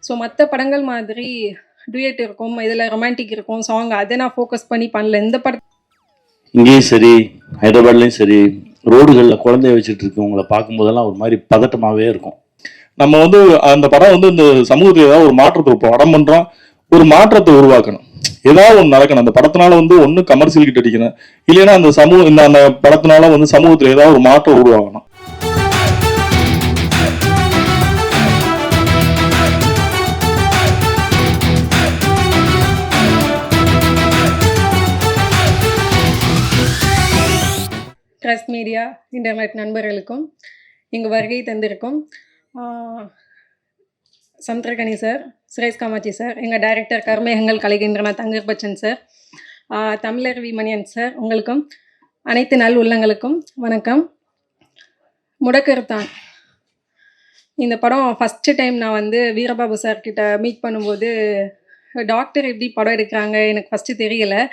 So மற்ற படங்கள் மாதிரி டூயட் இருக்கும், இதில் ரொமான்டிக் இருக்கும் சாங், அதை நான் ஃபோக்கஸ் பண்ணி பண்ணல. இந்த படத்தை இங்கேயும் சரி ஹைதராபாத்லேயும் சரி ரோடுகளில் குழந்தைய வச்சுட்டு இருக்கவங்களை பார்க்கும்போதெல்லாம் ஒரு மாதிரி பதட்டமாகவே இருக்கும். நம்ம வந்து அந்த படம் வந்து இந்த சமூகத்தில் ஏதாவது ஒரு மாற்றத்தை படம் பண்ணுறோம், ஒரு மாற்றத்தை உருவாக்கணும், ஏதாவது ஒன்று நடக்கணும். அந்த படத்தினால வந்து ஒன்று கமர்ஷியல் கிட்ட அடிக்கணும், இல்லைன்னா அந்த அந்த படத்தினால வந்து சமூகத்தில் ஏதாவது ஒரு மாற்றம் உருவாகணும். ட்ரஸ்ட் மீடியா இன்டர்நெட் நண்பர்களுக்கும் இங்கு வருகை தந்திருக்கும் சமுத்திரகனி சார், சுரேஷ் காமாட்சி சார், எங்கள் director Karmegangal Kalaiginrana Thangar Bachan sir, Tamilaruvi Maniyan sir, உங்களுக்கும் அனைத்து நல் உள்ளங்களுக்கும் வணக்கம். முடக்கருத்தான் இந்த படம் ஃபஸ்ட்டு டைம் நான் வந்து வீரபாபு சார்கிட்ட மீட் பண்ணும்போது டாக்டர் எப்படி படம் எடுக்கிறாங்க எனக்கு ஃபஸ்ட்டு தெரியலை.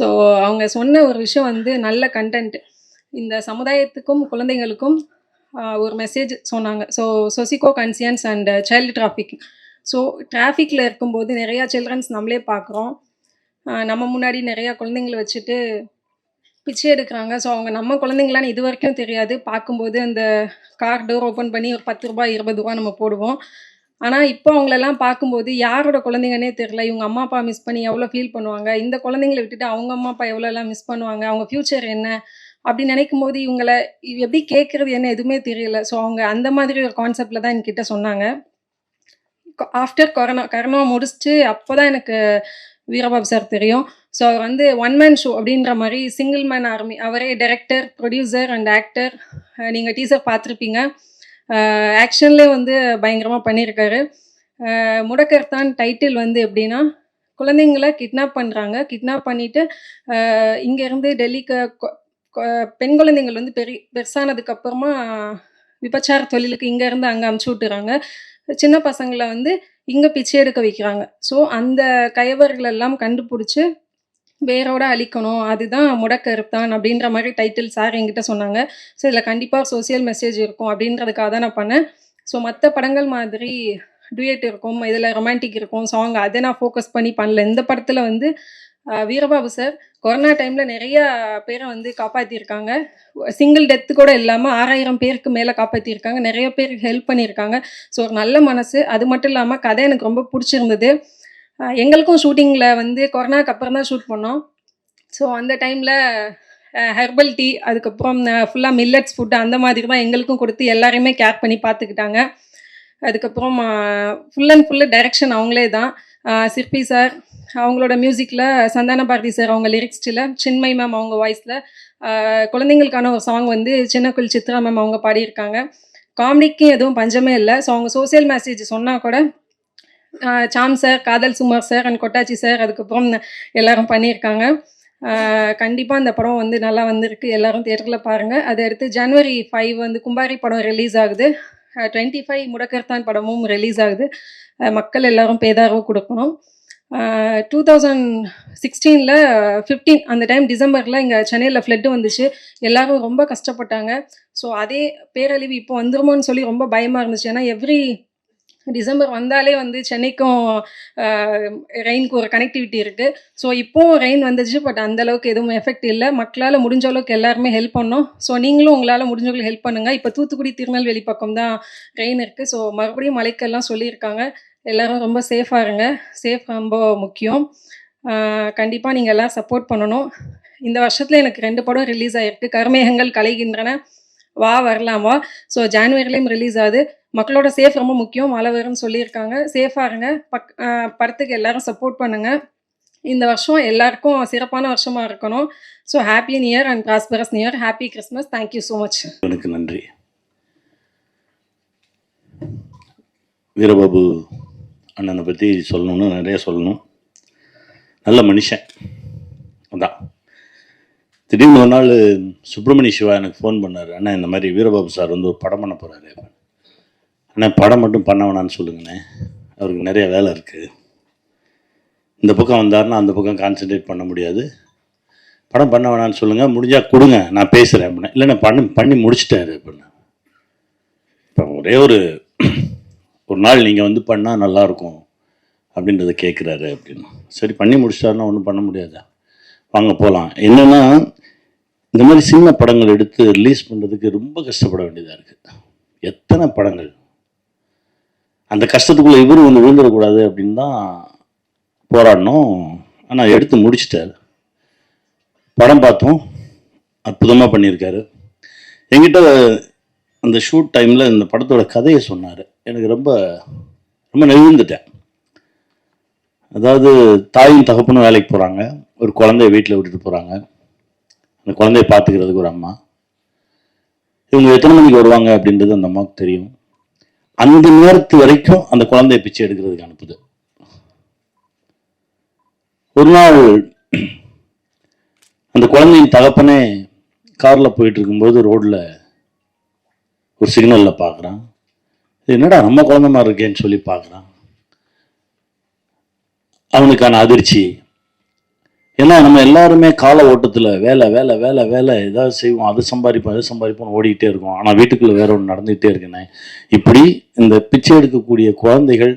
ஸோ அவங்க சொன்ன ஒரு விஷயம் வந்து நல்ல கண்டென்ட், இந்த சமுதாயத்துக்கும் குழந்தைங்களுக்கும் ஒரு மெசேஜ் சொன்னாங்க. So socio conscience and child trafficking. So டிராஃபிக்கில் இருக்கும்போது நிறையா சில்ட்ரன்ஸ் நம்மளே பார்க்குறோம், நம்ம முன்னாடி நிறையா குழந்தைங்களை வச்சுட்டு பிச்சை எடுக்கிறாங்க. ஸோ அவங்க நம்ம குழந்தைங்களான்னு இது வரைக்கும் தெரியாது. பார்க்கும்போது அந்த கார் டோர் ஓப்பன் பண்ணி ஒரு 10 ரூபா 20 ரூபா நம்ம போடுவோம். ஆனால் இப்போ அவங்களெல்லாம் பார்க்கும்போது யாரோட குழந்தைங்கன்னே தெரில. இவங்க அம்மா அப்பா மிஸ் பண்ணி எவ்வளோ ஃபீல் பண்ணுவாங்க, இந்த குழந்தைங்களை விட்டுட்டு அவங்க அம்மா அப்பா எவ்வளோலாம் மிஸ் பண்ணுவாங்க, அவங்க ஃப்யூச்சர் என்ன அப்படி நினைக்கும் போது இவங்களை எப்படி கேட்குறது என்ன எதுவுமே தெரியல. ஸோ அவங்க அந்த மாதிரி ஒரு கான்செப்டில் தான் என்கிட்ட சொன்னாங்க. ஆஃப்டர் கொரோனா முடிச்சுட்டு அப்போ தான் எனக்கு வீரபாபு சார் தெரியும். ஸோ அவர் வந்து ஒன் மேன் ஷோ அப்படின்ற மாதிரி சிங்கிள் மேன் ஆர்மி, அவரே டைரக்டர், ப்ரொடியூசர் அண்ட் ஆக்டர். நீங்கள் டீசர் பார்த்துருப்பீங்க, ஆக்ஷன்லேயே வந்து பயங்கரமாக பண்ணியிருக்காரு. முடக்கர்த்தான் டைட்டில் வந்து எப்படின்னா, குழந்தைங்களை கிட்னாப் பண்ணுறாங்க, கிட்னாப் பண்ணிவிட்டு இங்கேருந்து டெல்லிக்கு பெண் குழந்தைங்கள் வந்து பெருசானதுக்கப்புறமா விபச்சார தொழிலுக்கு இங்கேருந்து அங்கே அமுச்சு விட்டுறாங்க. சின்ன பசங்களை வந்து இங்கே பிச்சை எடுக்க வைக்கிறாங்க. ஸோ அந்த கயவர்களெல்லாம் கண்டுபிடிச்சி வேரோட அழிக்கணும், அதுதான் முடக்கருத்தான் அப்படின்ற மாதிரி டைட்டில் சார் என்கிட்ட சொன்னாங்க. ஸோ இதில் கண்டிப்பாக சோசியல் மெசேஜ் இருக்கும் அப்படின்றதுக்காக தான் நான் பண்ணேன். ஸோ மற்ற படங்கள் மாதிரி டூயட் இருக்கும், இதில் ரொமான்டிக் இருக்கும் சாங், அதை நான் ஃபோக்கஸ் பண்ணி பண்ணல. இந்த படத்தில் வந்து வீரபாபு சார் கொரோனா டைமில் நிறையா பேரை வந்து காப்பாற்றிருக்காங்க. சிங்கிள் டெத்து கூட இல்லாமல் 6000 பேருக்கு மேலே காப்பாற்றிருக்காங்க, நிறைய பேருக்கு ஹெல்ப் பண்ணியிருக்காங்க. ஸோ ஒரு நல்ல மனசு. அது மட்டும் இல்லாமல் கதை எனக்கு ரொம்ப பிடிச்சிருந்தது. எங்களுக்கும் ஷூட்டிங்கில் வந்து கொரோனாக்கு அப்புறம் தான் ஷூட் பண்ணோம். ஸோ அந்த டைமில் ஹெர்பல் டீ, அதுக்கப்புறம் ஃபுல்லாக மில்லட்ஸ் ஃபுட்டு அந்த மாதிரி தான் எங்களுக்கும் கொடுத்து எல்லாரையுமே கேர் பண்ணி பார்த்துக்கிட்டாங்க. அதுக்கப்புறம் ஃபுல் அண்ட் ஃபுல்லு டைரக்ஷன் அவங்களே தான். சிற்பி சார் அவங்களோட மியூசிக்கில், சந்தான பாரதி சார் அவங்க லிரிக்ஸ்டில், சின்மை மேம் அவங்க வாய்ஸில், குழந்தைங்களுக்கான ஒரு சாங் வந்து சின்னக்குள் சித்ரா மேம் அவங்க பாடியிருக்காங்க. காமெடிக்கு எதுவும் பஞ்சமே இல்லை. ஸோ அவங்க சோசியல் மெசேஜ் சொன்னால் கூட சாம் சார், காதல் சுமார் சார் அண்ட் கொட்டாச்சி சார் அதுக்கப்புறம் எல்லோரும் பண்ணியிருக்காங்க. கண்டிப்பாக அந்த படம் வந்து நல்லா வந்திருக்கு, எல்லோரும் தியேட்டரில் பாருங்கள். அதை அடுத்து January 5 வந்து கும்பாரி படம் ரிலீஸ் ஆகுது, 25 முடக்கர்த்தான் படமும் ரிலீஸ் ஆகுது. மக்கள் எல்லோரும் பேதாரவு கொடுக்கணும். 2016 15 அந்த டைம் டிசம்பரில் இங்கே சென்னையில் ஃப்ளட்டு வந்துச்சு, எல்லோரும் ரொம்ப கஷ்டப்பட்டாங்க. ஸோ அதே பேரழிவு இப்போ வந்துருமோன்னு சொல்லி ரொம்ப பயமாக இருந்துச்சு. ஏன்னா எவ்ரி டிசம்பர் வந்தாலே வந்து சென்னைக்கும் ரெயினுக்கு ஒரு கனெக்டிவிட்டி இருக்குது. ஸோ இப்போவும் ரெயின் வந்துச்சு, பட் அந்தளவுக்கு எதுவும் எஃபெக்ட் இல்லை. மக்களால் முடிஞ்ச அளவுக்கு எல்லாருமே ஹெல்ப் பண்ணோம். ஸோ நீங்களும் உங்களால் முடிஞ்சவங்களுக்கு ஹெல்ப் பண்ணுங்கள். இப்போ தூத்துக்குடி திருநெல்வேலி பக்கம் தான் ரெயின் இருக்குது. ஸோ மறுபடியும் மழைக்கெல்லாம் சொல்லியிருக்காங்க. எல்லோரும் ரொம்ப சேஃபாக இருங்க, சேஃப் ரொம்ப முக்கியம். கண்டிப்பாக நீங்கள் எல்லாம் சப்போர்ட் பண்ணணும். இந்த வருஷத்தில் எனக்கு 2 படம் ரிலீஸ் ஆகிருக்கு. கர்மேகங்கள் கலைகின்றன, வா வரலாம் வா. ஸோ ஜான்வரிலையும் ரிலீஸ் ஆகுது. மக்களோட சேஃப் ரொம்ப முக்கியம், மழை வரும்னு சொல்லியிருக்காங்க. சேஃபாக இருங்க, படத்துக்கு எல்லோரும் சப்போர்ட் பண்ணுங்கள். இந்த வருஷம் எல்லாருக்கும் சிறப்பான வருஷமாக இருக்கணும். So happy new year and prosperous new year, happy Christmas. Thank you so much. எனக்கு நன்றி. வீரபாபு அண்ணனை பற்றி சொல்லணும்னு நிறைய சொல்லணும். நல்ல மனுஷன் அதான். திடீர்னு ஒரு நாள் சுப்பிரமணிய சிவா எனக்கு ஃபோன் பண்ணார், அண்ணா இந்த மாதிரி வீரபாபு சார் வந்து ஒரு படம் பண்ண போகிறாரு, அண்ணா படம் மட்டும் பண்ண வேணான்னு சொல்லுங்கண்ணே, அவருக்கு நிறைய வேலை இருக்குது, இந்த பக்கம் வந்தாருன்னா அந்த பக்கம் கான்சன்ட்ரேட் பண்ண முடியாது, படம் பண்ண வேணான்னு சொல்லுங்கள், முடிஞ்சால் கொடுங்க நான் பேசுகிறேன் அப்படின்னா. இல்லைண்ணா பண்ணி முடிச்சிட்டாரு அப்படின்னா. இப்போ ஒரே ஒரு ஒரு நாள் நீங்கள் வந்து பண்ணால் நல்லாயிருக்கும் அப்படின்றத கேட்குறாரு அப்படின்னு. சரி, பண்ணி முடிச்சிட்டாருன்னா ஒன்றும் பண்ண முடியாதா, வாங்க போகலாம். என்னென்னா, இந்த மாதிரி சின்ன படங்கள் எடுத்து ரிலீஸ் பண்ணுறதுக்கு ரொம்ப கஷ்டப்பட வேண்டியதாக இருக்குது. எத்தனை படங்கள், அந்த கஷ்டத்துக்குள்ளே இவரும் ஒன்று விழுந்துடக்கூடாது அப்படின்னு தான் போராடணும். ஆனால் எடுத்து முடிச்சிட்டாரு. படம் பார்த்தோம், அற்புதமாக பண்ணியிருக்காரு. என்கிட்ட அந்த ஷூட் டைமில் இந்த படத்தோட கதையை சொன்னார். எனக்கு ரொம்ப ரொம்ப நெகிழ்ந்துட்டேன். அதாவது தாயும் தகப்பனும் வேலைக்கு போகிறாங்க, ஒரு குழந்தைய வீட்டில் விட்டுட்டு போகிறாங்க. அந்த குழந்தைய பார்த்துக்கிறதுக்கு ஒரு அம்மா. இவங்க எத்தனை மணிக்கு வருவாங்க அப்படின்றது அந்த அம்மாவுக்கு தெரியும். அந்த நேரத்து வரைக்கும் அந்த குழந்தைய பிச்சை எடுக்கிறதுக்கு அனுப்புது. ஒரு நாள் அந்த குழந்தையின் தகப்பனே காரில் போயிட்டு இருக்கும்போது ரோட்டில் ஒரு சிக்னலில் பார்க்குறான். என்னடா நம்ம குழந்தை மாதிரி இருக்கேன்னு சொல்லி பார்க்குறான். அவனுக்கான அதிர்ச்சி. ஏன்னா நம்ம எல்லாருமே கால ஓட்டத்தில் வேலை வேலை வேலை வேலை ஏதாவது செய்வோம், அது சம்பாதிப்போம் எது சம்பாதிப்போம் ஓடிக்கிட்டே இருக்கும். ஆனால் வீட்டுக்குள்ளே வேற ஒன்று நடந்துகிட்டே இருக்குண்ணே. இப்படி இந்த பிச்சை எடுக்கக்கூடிய குழந்தைகள்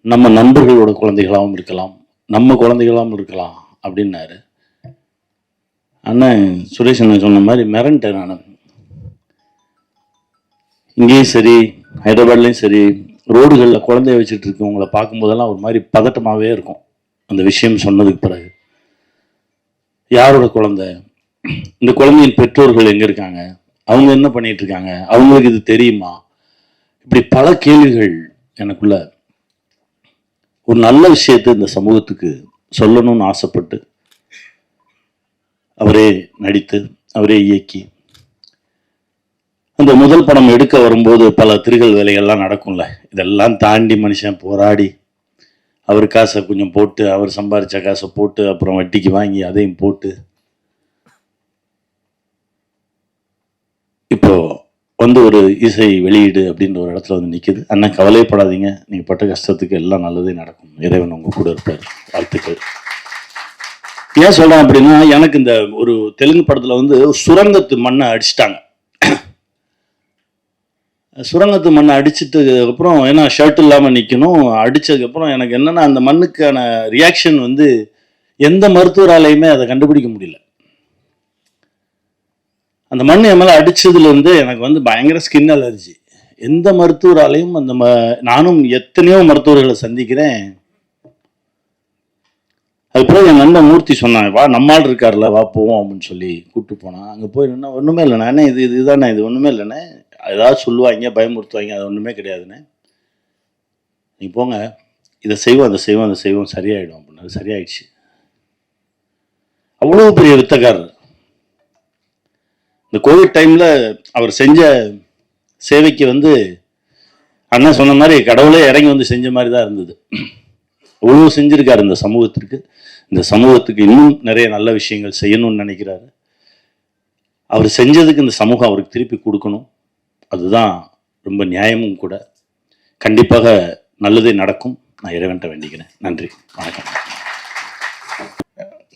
நம்ம நண்பர்களோட குழந்தைகளாகவும் இருக்கலாம், நம்ம குழந்தைகளாகவும் இருக்கலாம் அப்படின்னாரு. அண்ணன் சுரேஷ் அண்ணன் சொன்ன மாதிரி மிரண்டேன் நான். இங்கேயும் சரி ஹைதராபாத்லேயும் சரி ரோடுகளில் குழந்தைய வச்சுட்டு இருக்கவங்களை பார்க்கும்போதெல்லாம் ஒரு மாதிரி பதட்டமாகவே இருக்கும். அந்த விஷயம் சொன்னதுக்கு பிறகு யாரோட குழந்தை, இந்த குழந்தையின் பெற்றோர்கள் எங்கே இருக்காங்க, அவங்க என்ன பண்ணிட்டு இருக்காங்க, அவங்களுக்கு இது தெரியுமா, இப்படி பல கேள்விகள் எனக்குள்ள. ஒரு நல்ல விஷயத்தை இந்த சமூகத்துக்கு சொல்லணும்னு ஆசைப்பட்டு அவரே நடித்து அவரே இயக்கி அந்த முதல் படம் எடுக்க வரும்போது பல திருகல் வேலைகள்லாம் நடக்கும்ல. இதெல்லாம் தாண்டி மனுஷன் போராடி அவர் காசை கொஞ்சம் போட்டு, அவர் சம்பாதிச்ச காசை போட்டு, அப்புறம் வட்டிக்கு வாங்கி அதையும் போட்டு இப்போ வந்து ஒரு இசை வெளியீடு அப்படின்ற ஒரு இடத்துல வந்து நிற்குது. அண்ணன் கவலைப்படாதீங்க, நீங்கள் பட்ட கஷ்டத்துக்கு எல்லாம் நல்லதே நடக்கும், இறைவன் உங்க கூட இருப்பார். வாழ்த்துக்கள். ஏன் சொல்றேன் அப்படின்னா, எனக்கு இந்த ஒரு தெலுங்கு படத்துல வந்து சுரங்கத்து மண்ணை அடிச்சிட்டாங்க. சுரங்கத்து மண்ணை அடிச்சிட்டு அப்புறம், ஏன்னா ஷர்ட் இல்லாமல் நிற்கணும், அடித்ததுக்கப்புறம் எனக்கு என்னென்னா அந்த மண்ணுக்கான ரியாக்ஷன் வந்து எந்த மருத்துவராலையுமே அதை கண்டுபிடிக்க முடியல. அந்த மண் என் மேலே அடித்ததுலேருந்து எனக்கு வந்து பயங்கர ஸ்கின் அலர்ஜி. எந்த மருத்துவராலையும் அந்த நானும் எத்தனையோ மருத்துவர்களை சந்திக்கிறேன். அதுக்கப்புறம் என் நண்பன் மூர்த்தி சொன்னான், வா நம்மால் இருக்கார்ல வா போவோம் அப்படின்னு சொல்லி கூப்பிட்டு போனான். அங்கே போய் நின்னா ஒன்றுமே இல்லைண்ணா, என்ன இதுதானே, இது ஒன்றுமே இல்லைண்ணே, ஏதாவது சொல்லுவாங்க பயமுறுத்துவாங்க, அது ஒன்றுமே கிடையாதுண்ணே, நீ போங்க, இதை செய்வோம் அதை செய்வோம் அதை செய்வோம் சரியாயிடும் அப்படின்னா. அது சரியாயிடுச்சு. அவ்வளோ பெரிய வித்தக்காரர். இந்த கோவிட் டைமில் அவர் செஞ்ச சேவைக்கு வந்து அண்ணன் சொன்ன மாதிரி கடவுளே இறங்கி வந்து செஞ்ச மாதிரி தான் இருந்தது. அவ்வளோ செஞ்சிருக்காரு இந்த சமூகத்திற்கு. இந்த சமூகத்துக்கு இன்னும் நிறைய நல்ல விஷயங்கள் செய்யணும்னு நினைக்கிறாரு. அவர் செஞ்சதுக்கு இந்த சமூகம் அவருக்கு திருப்பி கொடுக்கணும். அதுதான் ரொம்ப நியாயமும் கூட. கண்டிப்பாக நல்லதே நடக்கும். நான் இறைவன்ட்ட வேண்டிக்கிறேன். நன்றி, வணக்கம்.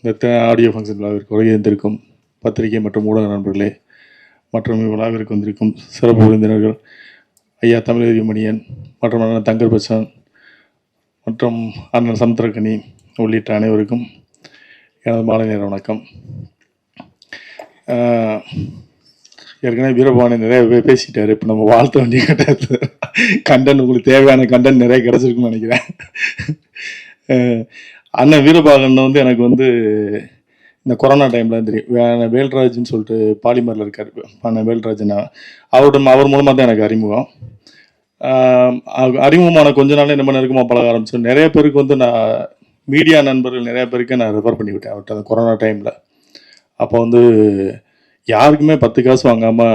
இந்த ஆடியோ ஃபங்க்ஷன் விழாவிற்கு வருகை வந்திருக்கும் பத்திரிகை மற்றும் ஊடக நண்பர்களே, மற்றும் விழாவிற்கு வந்திருக்கும் சிறப்பு விருந்தினர்கள் ஐயா தமிழறி மணியன் மற்றும் அண்ணன் தங்கர் பச்சான் மற்றும் அண்ணன் சமுத்திரக்கனி உள்ளிட்ட அனைவருக்கும் எனது மாலை நேர வணக்கம். ஏற்கனவே வீரபவானி நிறைய பேசிட்டாரு. இப்போ நம்ம வாழ்த்த வேண்டிய கண்டென்ட், உங்களுக்கு தேவையான கண்டென்ட் நிறைய கிடச்சிருக்குன்னு நினைக்கிறேன். அண்ணன் வீரபாகன் வந்து எனக்கு வந்து இந்த கொரோனா டைமில் தெரியும். வேல்ராஜ்னு சொல்லிட்டு பாலிமரில் இருக்கார் அண்ணன் வேல்ராஜ்னா, அவர் மூலமாக தான் எனக்கு அறிமுகம். அறிமுகமான கொஞ்ச நாள் என்ன நெருக்கமாக பழக ஆரம்பிச்சோம். நிறைய பேருக்கு வந்து நான் மீடியா நண்பர்கள் நிறைய பேருக்கு நான் ரெஃபர் பண்ணி விட்டேன் அவர்கிட்ட அந்த கொரோனா டைமில். அப்போ வந்து யாருக்குமே 10 காசு வாங்காமல்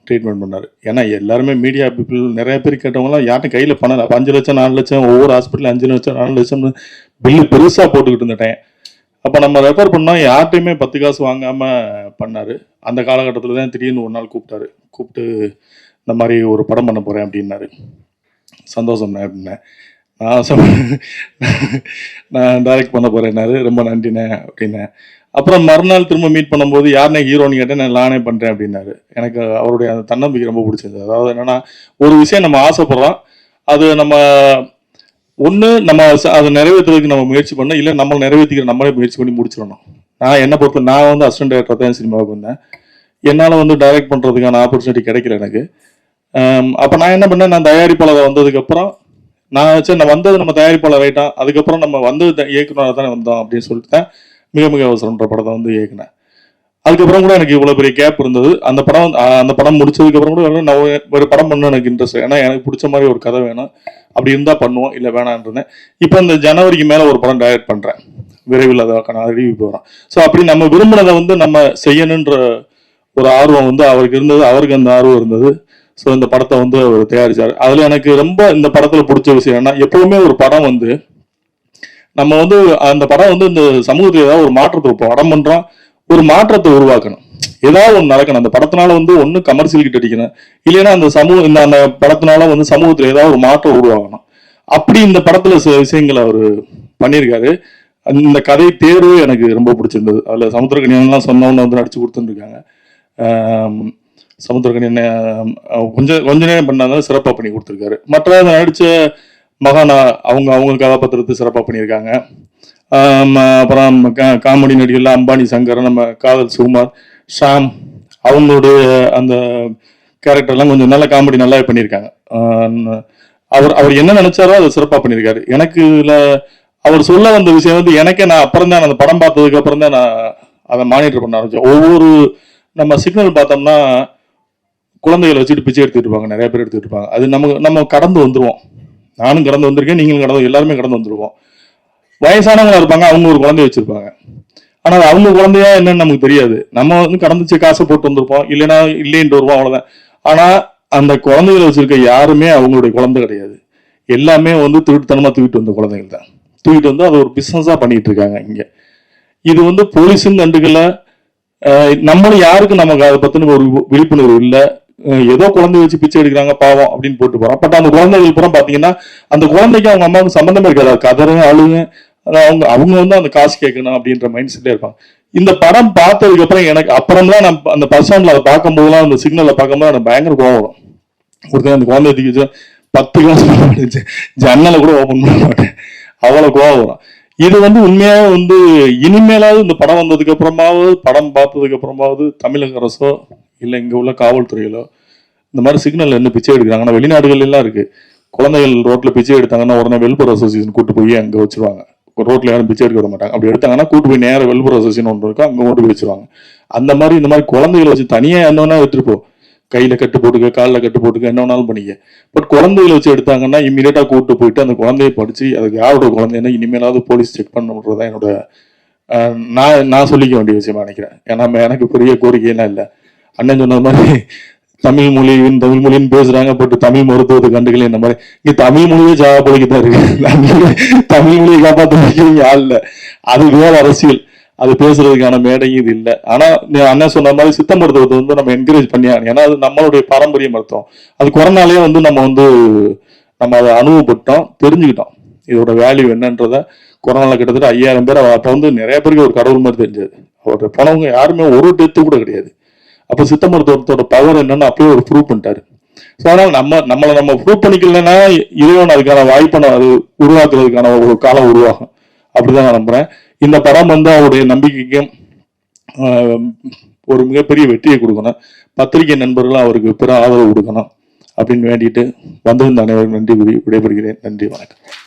ட்ரீட்மெண்ட் பண்ணார். ஏன்னா எல்லாருமே மீடியா பீப்புள் நிறைய பேர் கேட்டவங்களாம் யார்ட்டும் கையில் பண்ணல. 5 லட்சம் 4 லட்சம் ஒவ்வொரு ஹாஸ்பிட்டலில் 5 லட்சம் 4 லட்சம்னு பில்லு பெருசாக போட்டுக்கிட்டு இருந்துட்டேன். அப்போ நம்ம ரெஃபர் பண்ணோம், யார்ட்டையுமே 10 காசு வாங்காமல் பண்ணார். அந்த காலகட்டத்தில் தான் திடீர்னு ஒரு நாள் கூப்பிட்டு இந்த மாதிரி ஒரு படம் பண்ண போகிறேன் அப்படின்னாரு. சந்தோஷம்ண்ணே அப்படின்னேன். நான் டைரக்ட் பண்ண போகிறேன்னாரு. ரொம்ப நன்றிண்ணே அப்படின்னேன். அப்புறம் மறுநாள் திரும்ப மீட் பண்ணும்போது யாருனே ஹீரோன்னு கேட்டேன், நான் நானே பண்ணுறேன் அப்படின்னாரு. எனக்கு அவருடைய அந்த தன்னம்பிக்கை ரொம்ப பிடிச்சிருந்தது. அதாவது என்னன்னா, ஒரு விஷயம் நம்ம ஆசைப்படுறோம், அது நம்ம ஒன்று நம்ம அதை நிறைவேற்றுறதுக்கு நம்ம முயற்சி பண்ணோம், இல்லை நம்ம நிறைவேற்றிக்கிற நம்மளே முயற்சி பண்ணி முடிச்சிடணும். நான் என்ன பொறுத்த நான் வந்து அசிஸ்டன்ட் டைரக்டர் தான் சினிமாவுக்கு வந்தேன். என்னால் வந்து டைரக்ட் பண்ணுறதுக்கான ஆப்பர்ச்சுனிட்டி கிடைக்கல எனக்கு. அப்போ நான் என்ன பண்ணேன், நான் தயாரிப்பாளர் வந்ததுக்கப்புறம் நான் சரி நான் வந்தது நம்ம தயாரிப்பாளர் ஆகிட்டான், அதுக்கப்புறம் நம்ம வந்தது இயக்குனராக தானே வந்தோம் அப்படின்னு சொல்லிட்டு தான் மிக மிக அவசரம்ன்ற படத்தை வந்து இயக்குனேன். அதுக்கப்புறம் கூட எனக்கு இவ்வளோ பெரிய கேப் இருந்தது. அந்த படம் முடிச்சதுக்கப்புறம் கூட நான் ஒரு படம் பண்ண எனக்கு இன்ட்ரெஸ்ட், ஏன்னா எனக்கு பிடிச்ச மாதிரி ஒரு கதை வேணும், அப்படி இருந்தால் பண்ணுவோம், இல்லை வேணான்றேன். இப்போ இந்த ஜனவரிக்கு மேலே ஒரு படம் டைரக்ட் பண்ணுறேன், விரைவில் அதுக்கான அறிவிப்பு போகிறோம். ஸோ அப்படி நம்ம விரும்பினதை வந்து நம்ம செய்யணுன்ற ஒரு ஆர்வம் வந்து அவருக்கு இருந்தது, அவருக்கு அந்த ஆர்வம் இருந்தது. ஸோ இந்த படத்தை வந்து அவர் தயாரிச்சார். அதில் எனக்கு ரொம்ப இந்த படத்தில் பிடிச்ச விஷயம் என்ன, எப்பவுமே ஒரு படம் வந்து நம்ம வந்து அந்த படம் வந்து இந்த சமூகத்தில் ஏதாவது ஒரு மாற்றத்தை படம் பண்ணுறோம், ஒரு மாற்றத்தை உருவாக்கணும், ஏதாவது ஒன்று நடக்கணும். அந்த படத்தினால வந்து ஒன்று கமர்ஷியல் கிட்ட அடிக்கணும், இல்லைன்னா அந்த அந்த படத்தினால வந்து சமூகத்தில் ஏதாவது ஒரு மாற்றம் உருவாகணும். அப்படி இந்த படத்துல சில விஷயங்கள் அவர் பண்ணியிருக்காரு. இந்த கதை தேர்வு எனக்கு ரொம்ப பிடிச்சிருந்தது. அதில் சமுத்திரக்கனியெல்லாம் சொன்னவங்க வந்து நடிச்சு கொடுத்துருக்காங்க. சமுத்திரக்கனியன் கொஞ்ச நேரம் பண்ணாலும் சிறப்பாக பண்ணி கொடுத்துருக்காரு. மற்ற நடித்த மகானா அவங்க கதாபாத்திரத்தை சிறப்பாக பண்ணியிருக்காங்க. அப்புறம் காமெடி நடிகர்கள் அம்பானி சங்கர், நம்ம காதல் சுகுமார், ஷாம், அவங்களுடைய அந்த கேரக்டர்லாம் கொஞ்சம் நல்ல காமெடி நல்லாவே பண்ணியிருக்காங்க. அவர் என்ன நினைச்சாரோ அதை சிறப்பாக பண்ணியிருக்காரு. எனக்கு இதில் அவர் சொல்ல வந்த விஷயம் வந்து எனக்கே நான் அப்புறம் தான் அந்த படம் பார்த்ததுக்கு அப்புறம் தான் நான் அதை மானிட்டர் பண்ண ஆரம்பிச்சேன். ஒவ்வொரு நம்ம சிக்னல் பார்த்தோம்னா குழந்தைகளை வச்சுட்டு பிச்சை எடுத்துட்டு இருப்பாங்க, நிறைய பேர் எடுத்துட்டு இருப்பாங்க. அது நம்ம கடந்து வந்துருவோம். நானும் கடந்து வந்திருக்கேன், நீங்களும் கடந்து, எல்லாருமே கடந்து வந்துருவோம். வயசானவங்களா இருப்பாங்க, அவங்க ஒரு குழந்தைய வச்சிருப்பாங்க. ஆனால் அவங்க குழந்தையா என்னன்னு நமக்கு தெரியாது. நம்ம வந்து கடந்துச்சு காசை போட்டு வந்திருப்போம், இல்லைன்னா இல்லைன்ட்டு வருவோம், அவ்வளவுதான். ஆனா அந்த குழந்தைகளை வச்சிருக்க யாருமே அவங்களுடைய குழந்தை கிடையாது. எல்லாமே வந்து திருட்டுத்தனமா தூக்கிட்டு வந்த குழந்தைகள் தான். தூக்கிட்டு வந்து அதை ஒரு பிசினஸா பண்ணிட்டு இருக்காங்க இங்க. இது வந்து போலீஸும் கண்டுக்கல, நம்மளும் யாருக்கும் நமக்கு அதை பத்தின ஒரு விழிப்புணர்வு இல்லை. ஏதோ குழந்தைய வச்சு பிச்சை எடுக்கிறாங்க பாவம் அப்படின்னு போட்டு போறோம். பட் அந்த குழந்தைகள் புறம் பாத்தீங்கன்னா அந்த குழந்தைக்கு அவங்க அம்மாவுக்கு சம்பந்தமே இருக்காது, கதறுங்க அழுங்க, அவங்க வந்து அந்த காசு கேட்கணும் அப்படின்ற மைண்ட் செட்டே இருப்பாங்க. இந்த படம் பார்த்ததுக்கு அப்புறம் எனக்கு அப்புறம் தான் நான் அந்த பஸ் ஸ்டாண்ட்ல அதை பார்க்கும் போதெல்லாம் அந்த சிக்னலை பார்க்கும்போது எனக்கு பயங்கர கோவம் வரும். ஒருத்தர் அந்த குழந்தைய தூக்கி 10 கிளாஸ் ஜன்னலை கூட ஓபன் பண்ண மாட்டேன், அவ்வளவு கோவம் வரும். இது வந்து உண்மையாக வந்து இனிமேலாவது இந்த படம் வந்ததுக்கு அப்புறமாவது, படம் பார்த்ததுக்கு அப்புறமாவது தமிழக அரசோ இல்லை இங்கே உள்ள காவல்துறையிலோ இந்த மாதிரி சிக்னல் என்ன பிச்சை எடுக்கிறாங்கன்னா, வெளிநாடுகள் எல்லாம் இருக்கு, குழந்தைகள் ரோட்ல பிச்சை எடுத்தாங்கன்னா உடனே வெல்பர் அசோசியேஷன் கூட்டு போய் அங்கே வச்சிருவாங்க. ரோட்ல யாரும் பிச்சை எடுக்க விட மாட்டாங்க. அப்படி எடுத்தாங்கன்னா கூட்டு போய் நேரம் வெல்பர் அசோசியேஷன் ஒன்று இருக்கும், அங்கே கொண்டு போய் வச்சிருவாங்க. அந்த மாதிரி இந்த மாதிரி குழந்தைகளை வச்சு தனியாக என்ன வேணா எடுத்துட்டு போ, கையில கட்டு போட்டுக்க, காலில் கட்டு போட்டுக்க, என்ன வேணாலும் பண்ணிக்க. பட் குழந்தைகளை வச்சு எடுத்தாங்கன்னா இம்மீடியட்டா கூப்பிட்டு போயிட்டு அந்த குழந்தைய படிச்சு அதுக்கு யாரோட குழந்தைன்னா இனிமேலாவது போலீஸ் செக் பண்ணுறதுதான் என்னோட நான் சொல்லிக்க வேண்டிய விஷயமா நினைக்கிறேன். ஏன்னா எனக்கு பெரிய கோரிக்கையெல்லாம் இல்லை. அண்ணன் சொன்ன மாதிரி தமிழ் மொழின்னு பேசுறாங்க, பட் தமிழ் மருத்துவத்தை கண்டுக்கல. இந்த மாதிரி இங்க தமிழ் மொழியே ஜாபடிக்கத்தான் இருக்கு. தமிழ் மொழியை காப்பாற்ற வைக்கிறீங்க ஆள் இல்லை, அது வேற அரசியல், அது பேசுறதுக்கான மேடையும் இது இல்லை. ஆனா அண்ணன் சொன்ன மாதிரி சித்த மருத்துவத்தை வந்து நம்ம என்கரேஜ் பண்ணியாங்க. ஏன்னா அது நம்மளுடைய பாரம்பரிய மருத்துவம். அது கொரோனாலே வந்து நம்ம அதை அனுபவப்பட்டோம், தெரிஞ்சுக்கிட்டோம் இதோட வேல்யூ என்னன்றத. கொரோனால கிட்டத்தட்ட 5000 பேர், அப்போ வந்து நிறைய பேருக்கு ஒரு கடவுள் மாதிரி தெரிஞ்சது. அவர்கிட்ட போனவங்க யாருமே ஒரு டெத்து கூட கிடையாது. அப்போ சித்த மருத்துவத்தோட பவர் என்னன்னு அப்பயே ஒரு ப்ரூவ் பண்ணிட்டாரு. ஸோ அதனால நம்ம ப்ரூவ் பண்ணிக்கலன்னா இறைவன் அதுக்கான வாய்ப்பை அது உருவாக்குறதுக்கான ஒரு காலம் உருவாகும். அப்படிதான் நான் நம்புறேன். இந்த படம் வந்து அவருடைய நம்பிக்கைக்கும் ஒரு மிகப்பெரிய வெற்றியை கொடுக்கணும். பத்திரிகை நண்பர்களும் அவருக்கு பிற ஆதரவு கொடுக்கணும் அப்படின்னு வேண்டிட்டு வந்திருந்த அனைவரும் நன்றி விடைபெறுகிறேன். நன்றி, வணக்கம்.